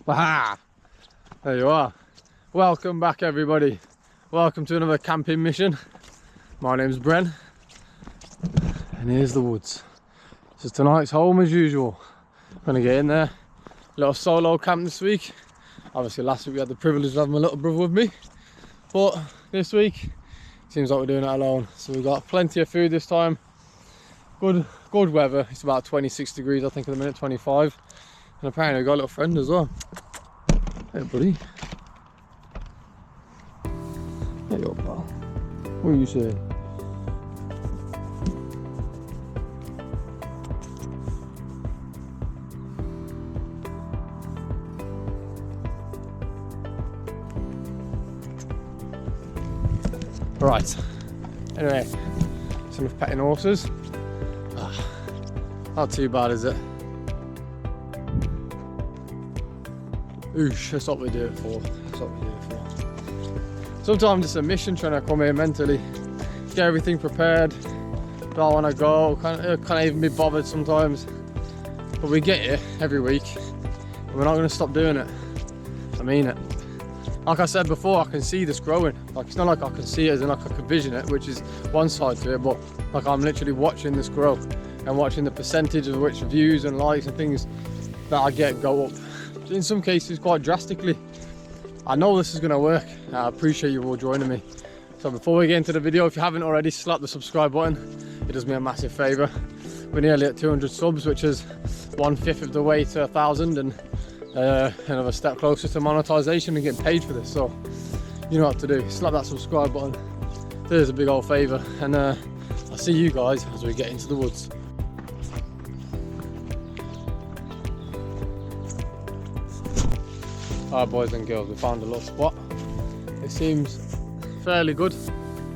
Aha! There you are. Welcome back, everybody. Welcome to another camping mission. My name's Bren, and here's the woods. This is tonight's home as usual. Gonna get in there. Little solo camp this week. Obviously last week we had the privilege of having my little brother with me, but this week seems like we're doing it alone. So we've got plenty of food this time. Good weather. It's about 26 degrees I think at the minute, 25. And apparently I've got a little friend as well. Hey buddy. Hey up, pal. What are you saying? Right. Anyway, some of petting horses. Not too bad, is it? Oosh, that's what we do it for. That's what we do it for. Sometimes it's a mission trying to come here mentally, get everything prepared. Don't want to go, can't even be bothered sometimes. But we get here every week, and we're not going to stop doing it. I mean it. Like I said before, I can see this growing. Like, it's not like I can see it as in like I can vision it, which is one side to it, but like I'm literally watching this grow and watching the percentage of which views and likes and things that I get go up. In some cases quite drastically. I know this is going to work. I appreciate you all joining me. So before we get into the video, if you haven't already, slap the subscribe button. It does me a massive favour. We're nearly at 200 subs, which is 1/5 of the way to 1,000, and another step closer to monetization and getting paid for this. So you know what to do. Slap that subscribe button. There's a big old favour, and I'll see you guys as we get into the woods. Alright boys and girls, we found a little spot. It seems fairly good,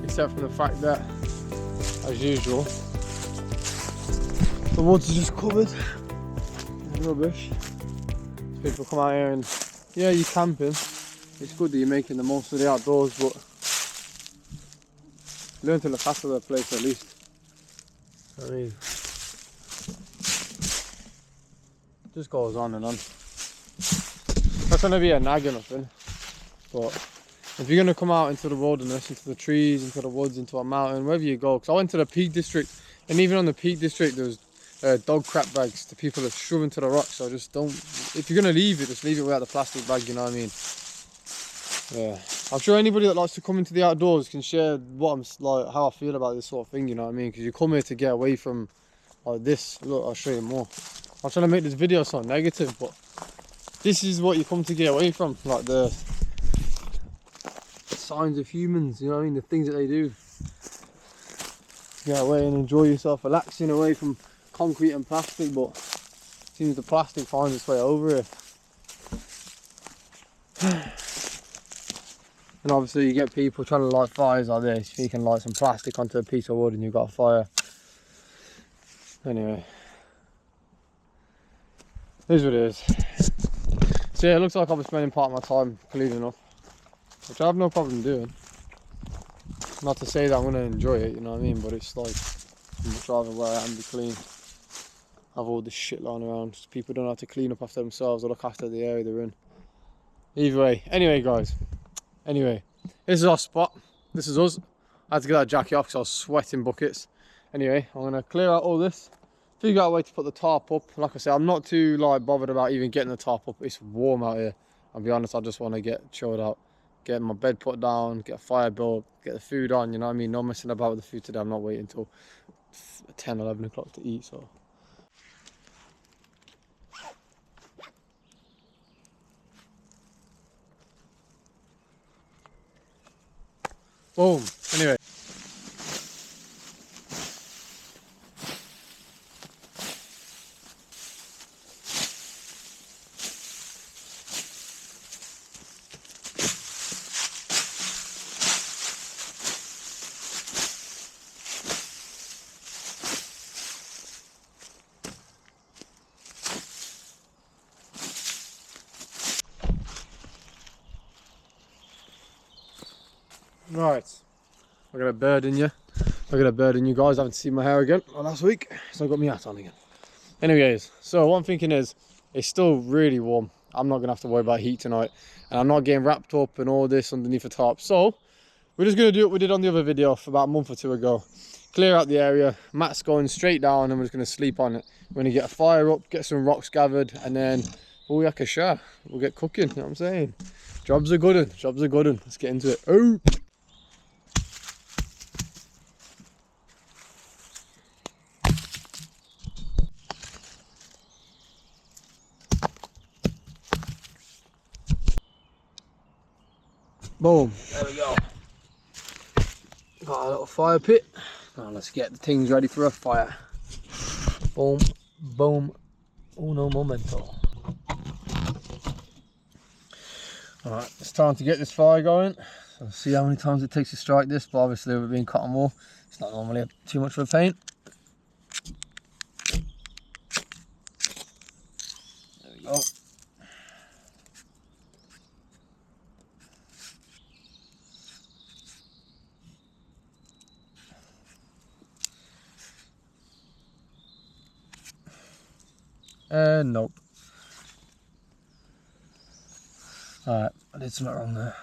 except for the fact that, as usual, the woods are just covered in rubbish. People come out here and, yeah, you're camping. It's good that you're making the most of the outdoors, but learn to look after the place at least. I mean, it just goes on and on. Not trying to be a nag or nothing, but if you're going to come out into the wilderness, into the trees, into the woods, into a mountain, wherever you go, because I went to the Peak District, and even on the Peak District there was dog crap bags to people that shove into the rocks. So just don't, if you're going to leave it, just leave it without the plastic bag, you know what I mean? Yeah, I'm sure anybody that likes to come into the outdoors can share what I'm like, how I feel about this sort of thing, you know what I mean? Because you come here to get away from like this. Look, I'll show you more. I'm trying to make this video sound negative, but this is what you come to get away from, like the signs of humans, you know what I mean, the things that they do. Get away and enjoy yourself, relaxing away from concrete and plastic, but it seems the plastic finds its way over here. And obviously you get people trying to light fires like this. You can light some plastic onto a piece of wood and you've got a fire. Anyway, here's what it is. So yeah, it looks like I'll be spending part of my time cleaning up, which I have no problem doing. Not to say that I'm going to enjoy it, you know what I mean, but it's like, I'd much rather wear it and be clean. Have all this shit lying around, so people don't have to clean up after themselves or look after the area they're in. Either way, anyway guys, this is our spot, this is us. I had to get that jacket off because I was sweating buckets. Anyway, I'm going to clear out all this, figure out a way to put the tarp up. Like I said, I'm not too like bothered about even getting the tarp up. It's warm out here. I'll be honest, I just want to get chilled out, get my bed put down, get a fire built, get the food on, you know what I mean? No messing about with the food today. I'm not waiting until 10, 11 o'clock to eat, so. Boom. Anyway. Right, I got a bird in you. I got a bird in you guys. I haven't seen my hair again last week, so I got my hat on again. Anyways, so what I'm thinking is, it's still really warm. I'm not gonna have to worry about heat tonight, and I'm not getting wrapped up and all this underneath the tarp. So we're just gonna do what we did on the other video about a month or two ago. Clear out the area, mat's going straight down, and we're just gonna sleep on it. We're gonna get a fire up, get some rocks gathered, and then we'll get cooking, you know what I'm saying? Jobs are good un, jobs are good un. Let's get into it. Oh! Boom, there we go. Got a little fire pit. Now let's get the things ready for a fire. Boom, boom, uno momento. Alright, it's time to get this fire going. So see how many times it takes to strike this, but obviously with it being cotton wool, it's not normally too much of a pain. There we go. Nope. Alright, I did something wrong there.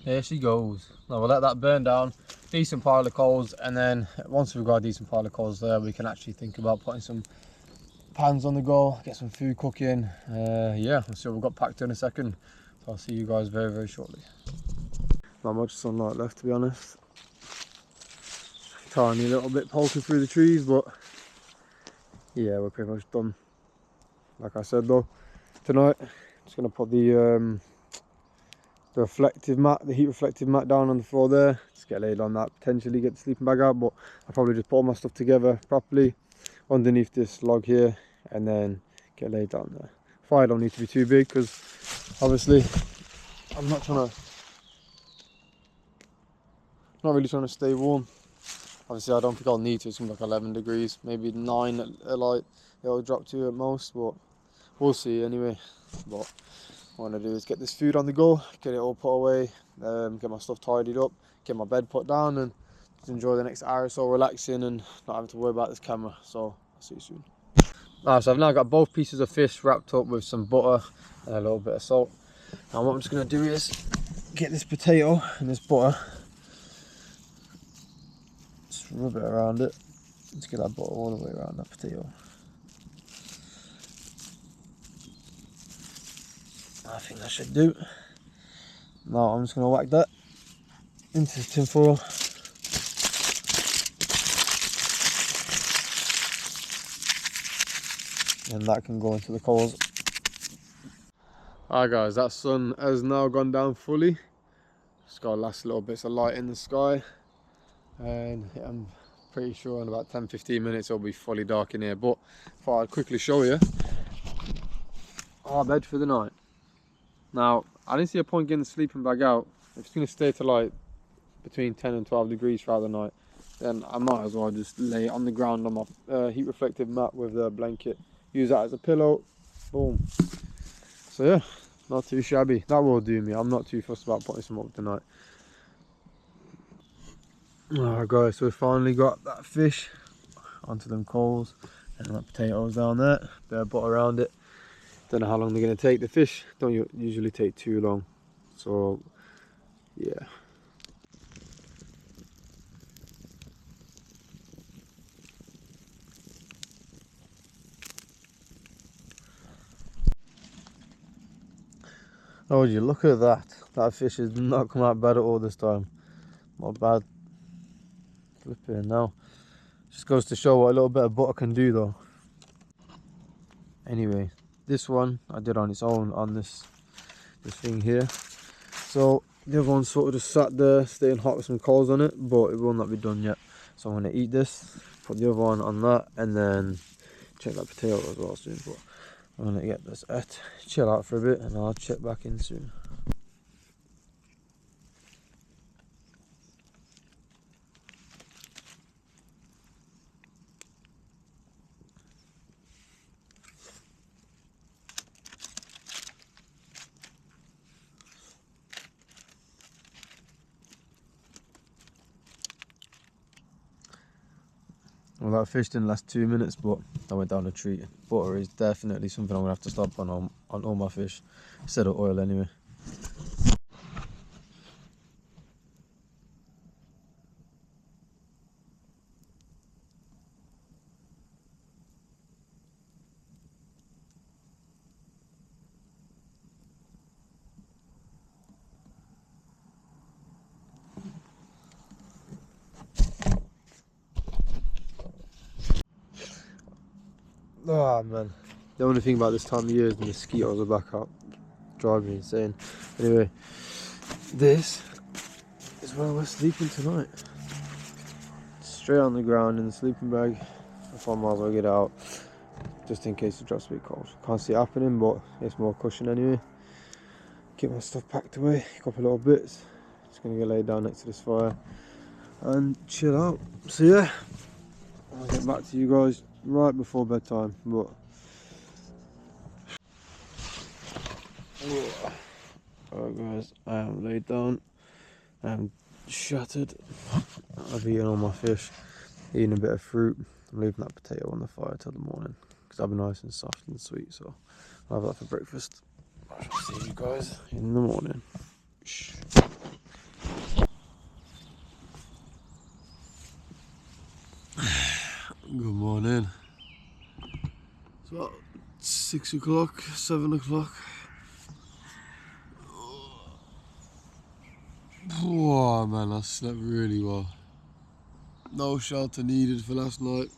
There she goes. Now we'll let that burn down, decent pile of coals, and then once we've got a decent pile of coals there, we can actually think about putting some pans on the go, get some food cooking. Yeah, let's see what we've got packed in a second. So I'll see you guys very, very shortly. Not much sunlight left, to be honest. Tiny little bit poking through the trees, but yeah, we're pretty much done. Like I said though, tonight I'm just gonna put the reflective mat, the heat reflective mat down on the floor there. Just get laid on that, potentially get the sleeping bag out, but I'll probably just put all my stuff together properly underneath this log here and then get laid down there. Fire don't need to be too big because obviously I'm not really trying to stay warm. Obviously I don't think I'll need to. It's gonna be like 11 degrees, maybe 9 at light it'll drop to at most, but we'll see anyway. But what I want to do is get this food on the go, get it all put away, get my stuff tidied up, get my bed put down, and just enjoy the next hour or so relaxing and not having to worry about this camera. So I'll see you soon. Alright, so I've now got both pieces of fish wrapped up with some butter and a little bit of salt. Now what I'm just going to do is get this potato and this butter, just rub it around it. Let's get that butter all the way around that potato. I think that should do. Now I'm just going to whack that into the tin foil. And that can go into the coals. Alright guys, that sun has now gone down fully. Just got last little bits of light in the sky. And I'm pretty sure in about 10-15 minutes it'll be fully dark in here. But if I'll quickly show you our bed for the night. Now, I didn't see a point getting the sleeping bag out. If it's going to stay to like between 10 and 12 degrees throughout the night, then I might as well just lay it on the ground on my heat reflective mat with the blanket. Use that as a pillow. Boom. So yeah, not too shabby. That will do me. I'm not too fussed about putting some up tonight. Alright guys, so we finally got that fish onto them coals and that potatoes down there. Bit of butter around it. Don't know how long they're going to take. The fish don't usually take too long, so yeah. Oh, would you look at that? That fish has not come out bad at all this time. Not bad. Flipping now. Just goes to show what a little bit of butter can do though. Anyway, this one I did on its own on this thing here. So the other one sort of just sat there staying hot with some coals on it, but it will not be done yet. So I'm going to eat this, put the other one on that, and then check that potato as well soon. But I'm going to get this out, chill out for a bit, and I'll check back in soon. Well, that fish didn't last 2 minutes, but I went down a treat. Butter is definitely something I'm going to have to stop on all my fish, instead of oil anyway. Oh man, the only thing about this time of year is the mosquitoes are back up. Drive me insane. Anyway, this is where we're sleeping tonight. Straight on the ground in the sleeping bag. I thought I might as well get out, just in case it drops a bit cold. Can't see it happening, but it's more cushion anyway. Get my stuff packed away, a couple of little bits. Just gonna get laid down next to this fire and chill out. So yeah, I'll get back to you guys right before bedtime. But alright guys, I am laid down. I am shattered. I've eaten all my fish, eating a bit of fruit. I'm leaving that potato on the fire till the morning because that'll be nice and soft and sweet. So I'll have that for breakfast. I shall see you guys in the morning. Shh. Good morning. It's about 6 o'clock, 7 o'clock. Oh man, I slept really well. No shelter needed for last night.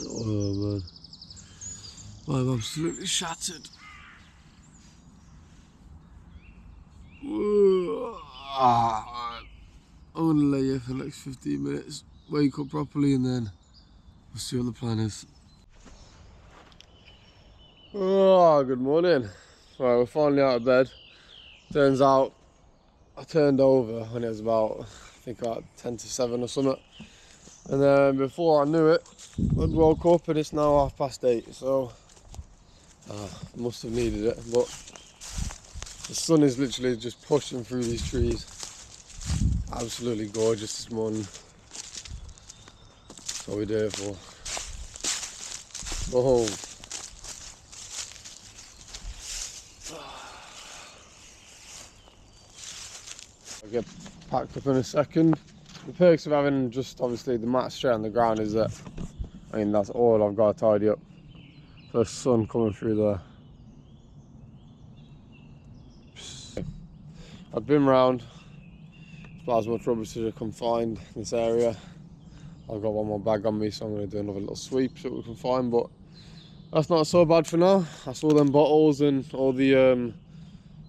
Oh man, I'm absolutely shattered. I'm gonna lay here for the next 15 minutes, wake up properly, and then we'll see what the plan is. Oh, good morning. Right, we're finally out of bed. Turns out I turned over when it was about, I think about 10 to 7 or something. And then before I knew it, I'd woke up and it's now 8:30, so I must have needed it. But the sun is literally just pushing through these trees. Absolutely gorgeous this morning. That's what we do it for. Go home. I'll get packed up in a second. The perks of having just obviously the mat straight on the ground is that, I mean, that's all I've got to tidy up. The sun coming through there. I've been round about as much rubbish as I can find in this area. I've got one more bag on me, so I'm going to do another little sweep, see what we can find, but that's not so bad for now. I saw them bottles and all the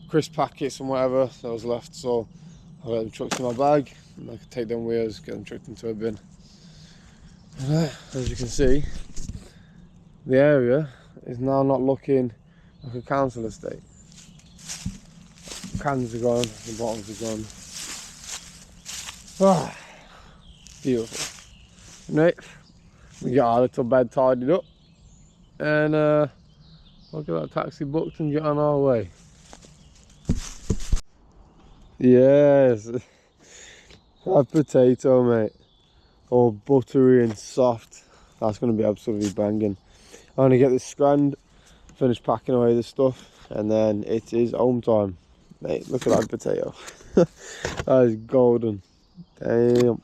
crisp packets and whatever that was left, so I'll get them chucked in my bag and I can take them with us, get them chucked into a bin. And, as you can see, the area is now not looking like a council estate. The cans are gone, the bottles are gone. Ah, beautiful. Right, we get our little bed tidied up and I'll get that taxi booked and get on our way. Yes, that potato, mate, all buttery and soft. That's going to be absolutely banging. I'm going to get this scranned, finish packing away this stuff, and then it is home time. Mate, look at that potato. That is golden. Damn.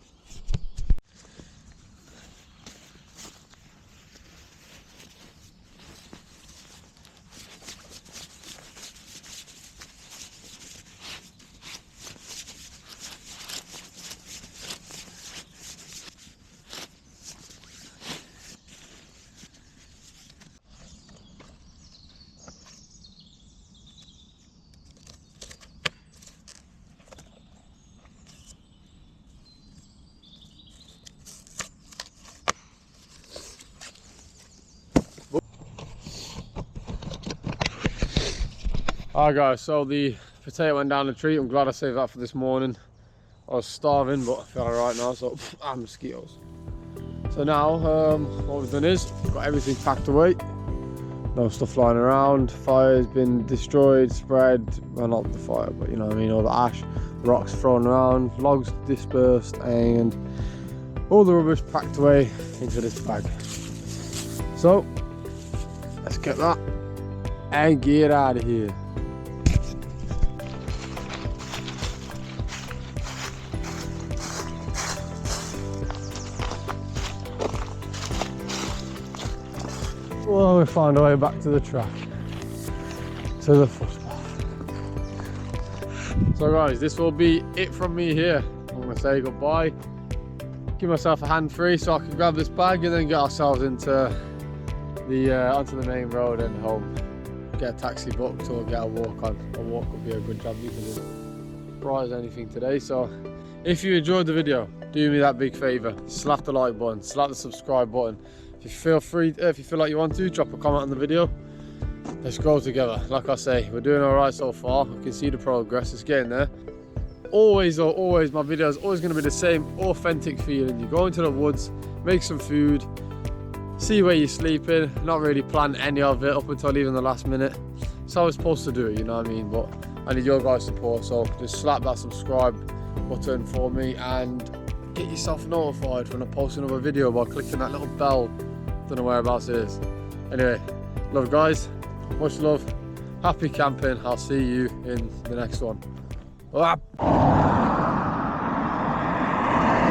Alright guys, so the potato went down the tree. I'm glad I saved that for this morning. I was starving, but I feel alright now, so mosquitoes. So now what we've done is we've got everything packed away. No stuff lying around. Fire's been destroyed, spread. Well, not the fire, but you know what I mean, all the ash, rocks thrown around, logs dispersed, and all the rubbish packed away into this bag. So let's get that and get out of here. Well, we found our way back to the track, to the footpath. So guys, this will be it from me here. I'm gonna say goodbye, give myself a hand free so I can grab this bag and then get ourselves into the onto the main road and home. Get a taxi booked or get a walk on. A walk would be a good job because it's bright as anything today. So if you enjoyed the video, do me that big favor, slap the like button, slap the subscribe button. If you feel like you want to, drop a comment on the video. Let's grow together. Like I say, we're doing all right so far. I can see the progress, it's getting there. Always, my video is always going to be the same authentic feeling. You go into the woods, make some food, see where you're sleeping, not really plan any of it up until even the last minute. That's how it's supposed to do it, you know what I mean? But I need your guys' support, so just slap that subscribe button for me and get yourself notified when I post another video by clicking that little bell. Don't know whereabouts it is. Anyway, love guys, much love, happy camping. I'll see you in the next one.